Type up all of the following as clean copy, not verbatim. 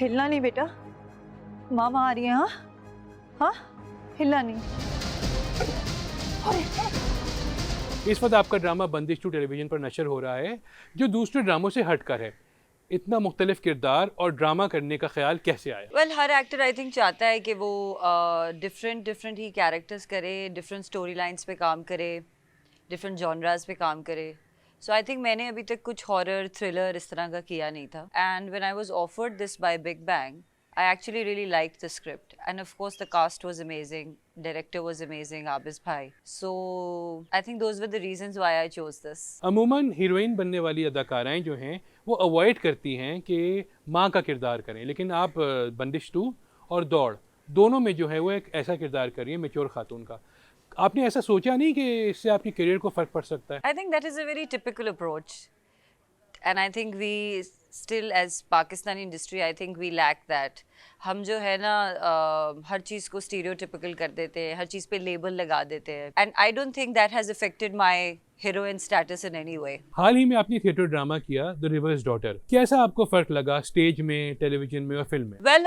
हिलना नहीं बेटा, मामा आ रही है। हाँ हाँ, हिलना नहीं। इस वक्त आपका ड्रामा बंदिश 2 टेलीविजन पर नशर हो रहा है, जो दूसरे ड्रामों से हटकर है। इतना मुख्तलिफ किरदार और ड्रामा करने का ख्याल कैसे आया? Well her actor I think चाहता है कि वो डिफरेंट ही कैरेक्टर्स करे, डिफरेंट स्टोरी लाइन्स पे काम करे, डिफरेंट जॉनरास पे काम करे। सो आई थिंक मैंने अभी तक कुछ हॉरर थ्रिलर इस तरह का किया नहीं था। And when I was offered this by big bang, I actually really liked the script, and of course the cast was amazing, director was amazing, Abiz Bhai. So I think those were the reasons why I chose this. अमूमन heroine बनने वाली अदाकाराएं जो हैं वो avoid करती हैं कि माँ का किरदार करें, लेकिन आप बंदिश 2 और दौड़ दोनों में जो है वो एक ऐसा किरदार कर रही हैं मैच्योर खातून का। आपने ऐसा सोचा नहीं कि इससे आपके करियर को फ़र्क पड़ सकता है? I think that is a very typical approach, and I think we still as Pakistani industry I think we lack that. हम जो है ना हर चीज़ को स्टीरियोटिपिकल कर देते हैं, हर चीज़ पे लेबल लगा देते हैं, and I don't think that has affected my heroine status in any way. हाल ही में आपने थिएटर ड्रामा किया द रिवर्स डॉटर, कैसा आपको फ़र्क लगा स्टेज में, टेलीविजन में और फिल्म में? Well,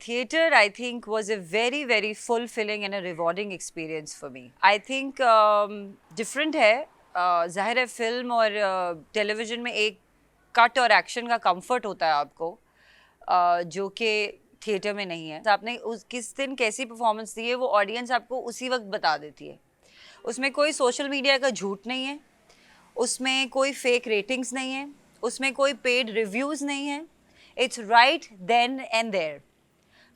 theatre I think was a very fulfilling and a rewarding experience for me. I think different है, ज़ाहिर है फिल्म और टेलीविजन में एक कट और एक्शन का कंफर्ट होता है आपको, जो कि थिएटर में नहीं है। तो आपने उस किस दिन कैसी परफॉर्मेंस दी है वो ऑडियंस आपको उसी वक्त बता देती है। उसमें कोई सोशल मीडिया का झूठ नहीं है, उसमें कोई फेक रेटिंग्स नहीं है, उसमें कोई पेड रिव्यूज़ नहीं है। It's right then and there.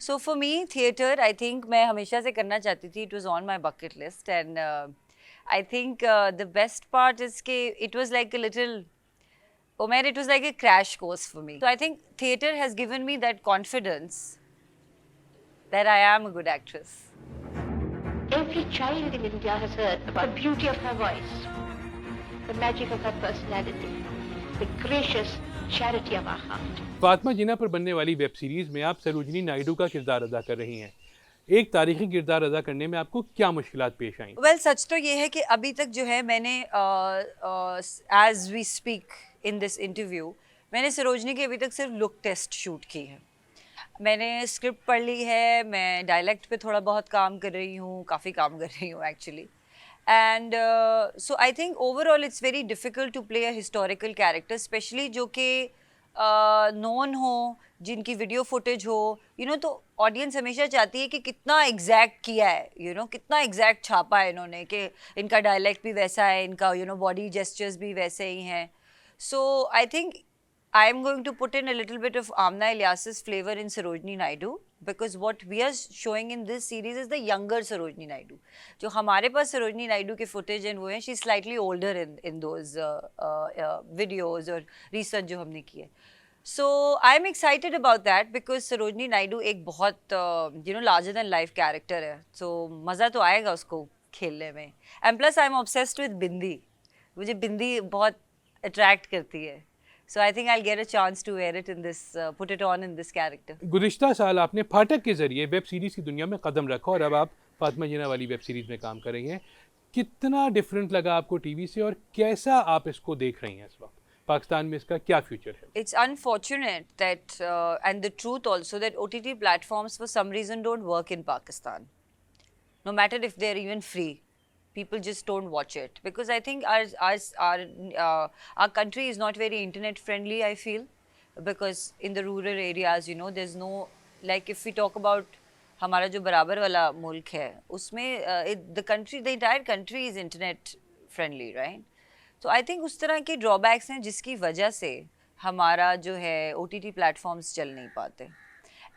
So for me theatre I think मैं हमेशा से करना चाहती थी, it was on my bucket list, and I think the best part is कि it was like a little Omer, it was like a crash course for me. So I think theatre has given me that confidence that I am a good actress. Every child in India has heard about the beauty of her voice, the magic of her personality, the gracious charity of her heart. Fatima Jinnah पर बनने वाली web series में आप सरोजिनी नायडू का किरदार अदा कर रही हैं। एक तारीखी किरदार अदा करने में आपको क्या मुश्किलात पेश आईं? Well, सच तो ये है कि अभी तक जो है मैंने as we speak in this interview, मैंने सरोजनी की अभी तक सिर्फ लुक टेस्ट शूट की है। मैंने स्क्रिप्ट पढ़ ली है, मैं डायलेक्ट पे थोड़ा बहुत काम कर रही हूँ, काफ़ी काम कर रही हूँ actually. And so I think overall it's very difficult to play a historical character, specially जो कि नोन हो, जिनकी वीडियो फुटेज हो, तो ऑडियंस हमेशा चाहती है कि कितना एग्जैक्ट किया है, कितना एग्जैक्ट छापा है इन्होंने, कि इनका डायलेक्ट भी वैसा है, इनका बॉडी जेस्चर्स भी वैसे ही हैं। So I think I am going to put in a little bit of Amna Ilyas's flavor in Sarojini Naidu, because what we are showing in this series is the younger Sarojini Naidu. जो हमारे पास Sarojini Naidu के footage हैं वो हैं, she's slightly older in those videos और research जो हमने की है. So I am excited about that because Sarojini Naidu एक बहुत larger than life character है. So मज़ा तो आएगा उसको खेलने में. And plus I am obsessed with बिंदी. मुझे बिंदी बहुत अट्रैक्ट करती है, so I think I get a chance to wear it in this, put it on in this character. गुज़िश्ता साल आपने फाटक के ज़रिए वेब सीरीज़ की दुनिया में कदम रखा और अब आप फातिमा जिन्ना वाली वेब सीरीज़ में काम कर रही हैं। कितना डिफरेंट लगा आपको टीवी से और कैसा आप इसको देख रही हैं इस वक्त? पाकिस्तान में इसका क्या फ्यूचर है? It's unfortunate that and the truth also that OTT platforms for some reason don't work in Pakistan, no matter if they are even free. People just don't watch it because I think our country is not very internet friendly, I feel, because in the rural areas there's no, like if we talk about हमारा जो बराबर वाला मुल्क है उसमें the entire country is internet friendly, right? So I think उस तरह के drawbacks हैं जिसकी वजह से हमारा जो है OTT platforms चल नहीं पाते.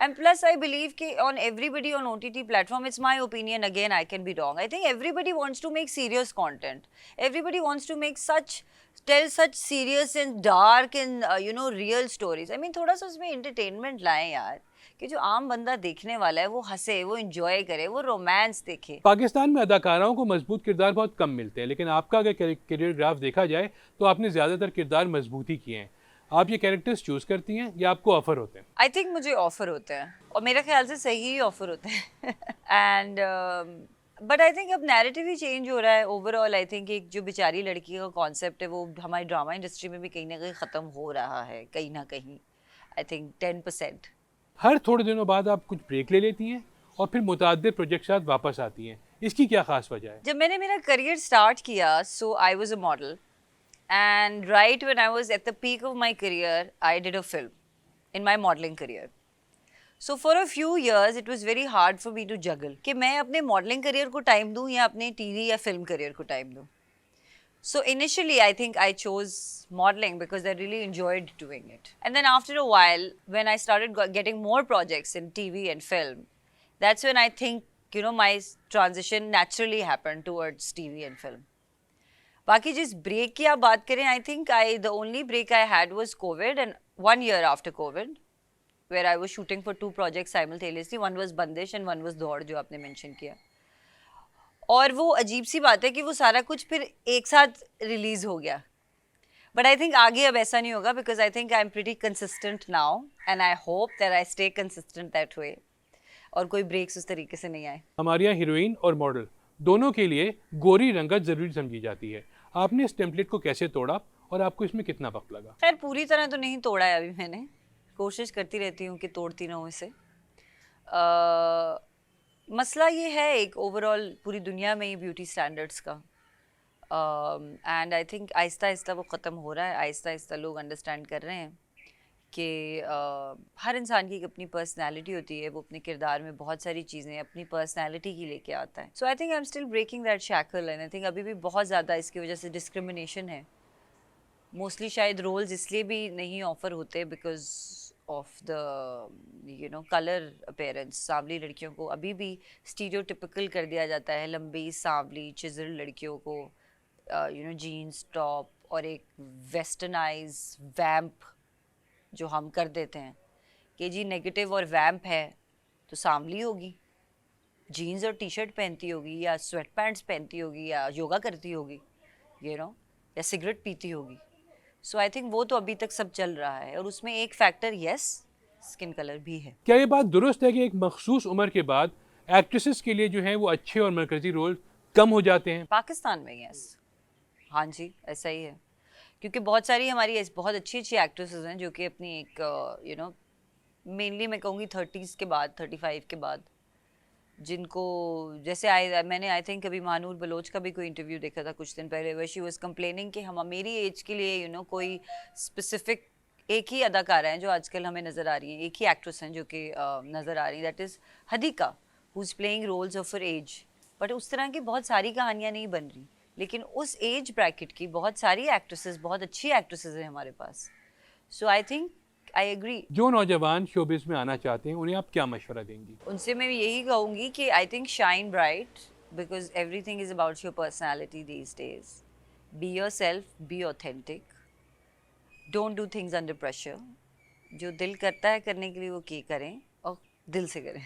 And plus, I believe कि on everybody on OTT platform, it's my opinion, again, I can be wrong. I think everybody wants to make serious content. Everybody wants to make tell such serious and dark and, real stories. I mean, थोड़ा सा उसमें entertainment लाएं यार, कि जो आम बंदा देखने वाला है वो हंसे, वो enjoy करे, वो रोमांस देखे। पाकिस्तान में अदाकाराओं को मजबूत किरदार बहुत कम मिलते हैं, लेकिन आपका अगर करियर ग्राफ देखा जाए तो आपने ज़्यादातर किरदार मजबूत ही किए हैं। आप ये कैरेक्टर्स चूज करती हैं या आपको ऑफर होते हैं? आई थिंक मुझे ऑफर होते हैं और मेरे ख्याल से सही ही ऑफर होते हैं एंड बट आई थिंक अब नैरेटिव ही चेंज हो रहा है ओवरऑल. आई थिंक एक जो बेचारी लड़की का कॉन्सेप्ट है वो हमारी ड्रामा इंडस्ट्री में भी कहीं ना कहीं ख़त्म हो रहा है, कहीं ना कहीं. I think 10%. हर थोड़े दिनों बाद आप कुछ ब्रेक ले लेती हैं और फिर मुतअद्दिद प्रोजेक्ट के साथ वापस आती हैं, इसकी क्या ख़ास वजह है? जब मैंने मेरा करियर स्टार्ट किया, so I was a model, and right when I was at the peak of my career I did a film in my modelling career. So for a few years it was very hard for me to juggle कि मैं अपने modelling career को time दूं या अपने TV या film career को time दूं. So initially, I think I chose modeling because I really enjoyed doing it. And then after a while, when I started getting more projects in TV and film, that's when I think, you know, my transition naturally happened towards TV and film. बाकी जिस break की आप बात करें, I think the only break I had was COVID, and 1 year after COVID, where I was shooting for 2 projects simultaneously. One was Bandish and one was Daud, जो आपने mention किया. और वो अजीब सी बात है कि वो सारा कुछ फिर एक साथ रिलीज हो गया. बट आई थिंक आगे अब ऐसा नहीं होगा, because I think I am pretty consistent now and I hope that I stay consistent that way और कोई ब्रेक्स उस तरीके से नहीं आए. हमारे यहाँ हीरोइन और मॉडल दोनों के लिए गोरी रंगत ज़रूरी समझी जाती है. आपने इस टेम्पलेट को कैसे तोड़ा और आपको इसमें कितना वक्त लगा? खैर पूरी तरह तो नहीं तोड़ा है अभी मैंने, कोशिश करती रहती हूँ कि तोड़ती ना हो इसे. मसला ये है एक ओवरऑल पूरी दुनिया में ही ब्यूटी स्टैंडर्ड्स का, and I think Aahista Aahista वो ख़त्म हो रहा है. आहिस्ता आहिस्ता लोग अंडरस्टैंड कर रहे हैं कि हर इंसान की एक अपनी पर्सनैलिटी होती है, वो अपने किरदार में बहुत सारी चीज़ें अपनी पर्सनैलिटी की लेके आता है. So I think I am still breaking that shackle, and I think अभी भी बहुत ज़्यादा इसकी वजह से डिस्क्रिमिनेशन है. मोस्टली शायद रोल्स इसलिए भी नहीं ऑफ़र होते because of the colour appearance. सांवली लड़कियों को अभी भी स्टीरियोटिपिकल कर दिया जाता है, लंबी सांवली चिजल लड़कियों को जीन्स टॉप और एक वेस्टर्नाइज वैम्प जो हम कर देते हैं कि जी नेगेटिव और वैम्प है तो सांवली होगी, जीन्स और टी शर्ट पहनती होगी या स्वेट पैंट्स पहनती होगी या योगा करती होगी, या सिगरेट पीती होगी. सो आई थिंक वो तो अभी तक सब चल रहा है, और उसमें एक फैक्टर यस स्किन कलर भी है. क्या ये बात दुरुस्त है कि एक मखसूस उम्र के बाद एक्ट्रेसेस के लिए जो है वो अच्छे और मरकजी रोल कम हो जाते हैं? पाकिस्तान में यस, हाँ जी ऐसा ही है, क्योंकि बहुत सारी हमारी बहुत अच्छी अच्छी एक्ट्रेसेस हैं जो कि अपनी एक मेनली मैं कहूँगी 30s के बाद 35 के बाद, जिनको जैसे मैंने आई थिंक अभी महानूर बलोच का भी कोई इंटरव्यू देखा था कुछ दिन पहले, वे शी वाज कंप्लेनिंग कि हम मेरी एज के लिए कोई स्पेसिफिक एक ही अदाकारा हैं जो आजकल हमें नज़र आ रही हैं, एक ही एक्ट्रेस हैं जो कि नज़र आ रही हैं, that is Hadiqa, who is playing roles of her age. But उस तरह की बहुत सारी कहानियाँ नहीं बन रही, लेकिन उस एज ब्रैकेट की बहुत सारी एक्ट्रेसेस, बहुत अच्छी एक्ट्रेसेस हैं हमारे पास. सो आई थिंक आई एग्री. जो नौजवान शोबिज़ में आना चाहते हैं उन्हें आप क्या मशवरा देंगी? उनसे मैं यही कहूँगी कि I think shine bright, because everything is about your personality these days. Be your self, be authentic, don't do things under pressure. जो दिल करता है करने के लिए वो करें और दिल से करें.